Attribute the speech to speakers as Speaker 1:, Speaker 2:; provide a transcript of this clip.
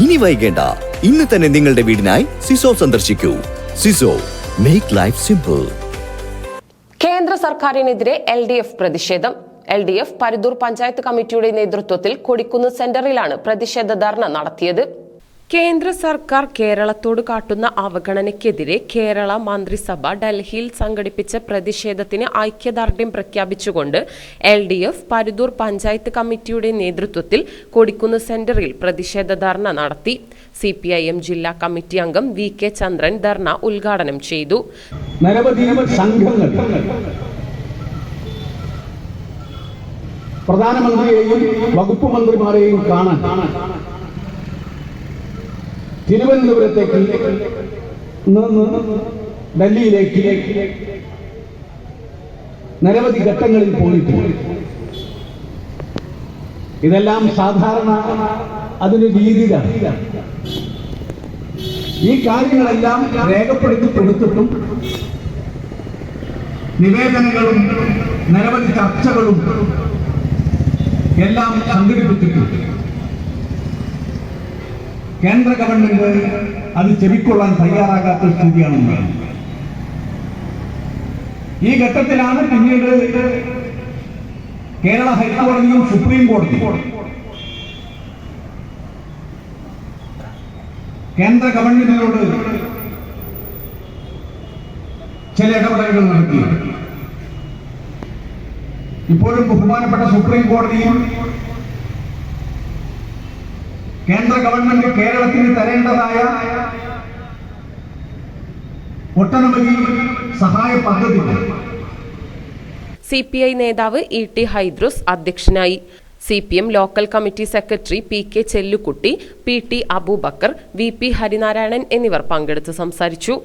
Speaker 1: ഇനി വൈകേണ്ട, ഇന്ന് തന്നെ നിങ്ങളുടെ വീടിനായി സിസോ സന്ദർശിക്കൂ. സിസോ, മേക്ക് ലൈഫ് സിമ്പിൾ.
Speaker 2: കേന്ദ്ര സർക്കാരിനെതിരെ LDF പ്രതിഷേധം. LDF പരുതൂർ പഞ്ചായത്ത് കമ്മിറ്റിയുടെ നേതൃത്വത്തിൽ കൊടിക്കുന്ന് സെന്ററിലാണ് പ്രതിഷേധ ധർണ നടത്തിയത്. കേന്ദ്ര സർക്കാർ കേരളത്തോട് കാട്ടുന്ന അവഗണനയ്ക്കെതിരെ കേരള മന്ത്രിസഭ ഡൽഹിയിൽ സംഘടിപ്പിച്ച പ്രതിഷേധത്തിന് ഐക്യദാർഢ്യം പ്രഖ്യാപിച്ചുകൊണ്ട് LDF പരുതൂർ പഞ്ചായത്ത് കമ്മിറ്റിയുടെ നേതൃത്വത്തിൽ കൊടിക്കുന്ന് സെന്ററിൽ പ്രതിഷേധ ധർണ നടത്തി. CPIM ജില്ലാ കമ്മിറ്റി അംഗം VK ചന്ദ്രൻ ധർണ ഉദ്ഘാടനം ചെയ്തു.
Speaker 3: നിരവധി സംഘങ്ങൾ പ്രധാനമന്ത്രിയെയും വകുപ്പ് മന്ത്രിമാരെയും കാണാൻ തിരുവനന്തപുരത്തേക്ക് നിന്ന് ഡൽഹിയിലേക്ക് നിരവധി ഘട്ടങ്ങളിൽ പോയിട്ടുണ്ട്. ഇതെല്ലാം സാധാരണ അതിന് രീതിയിലാണ്. ഈ കാര്യങ്ങളെല്ലാം രേഖപ്പെടുത്തി കൊടുത്തിട്ടും നിവേദനങ്ങളും നിരവധി ചർച്ചകളും എല്ലാം സംഘടിപ്പിച്ചിട്ടുണ്ട്. കേന്ദ്ര ഗവൺമെന്റ് അത് ചെവിക്കൊള്ളാൻ തയ്യാറാകാത്ത സ്ഥിതിയാണെന്നാണ്. ഈ ഘട്ടത്തിലാണ് പിന്നീട് കേരള ഹൈക്കോടതിയും സുപ്രീം കോടതിയും കേന്ദ്ര ഗവൺമെന്റിനോട് ചില ഇടപെടലുകൾ നടത്തി. ഇപ്പോഴും ബഹുമാനപ്പെട്ട സുപ്രീം കോടതിയും കേന്ദ്ര ഗവൺമെന്റ് കേരളത്തിന് തരേണ്ടതായ ഒട്ടനവധി സഹായ പദ്ധതികൾ.
Speaker 2: CPI നേതാവ് ET ഹൈദ്രൂസ് അധ്യക്ഷനായി. CPM local committee secretary PK Chellukutty, PT Aboobacker, VP Harinarayanan എന്നിവർ പങ്കെടുത്ത് സംസാരിച്ചു.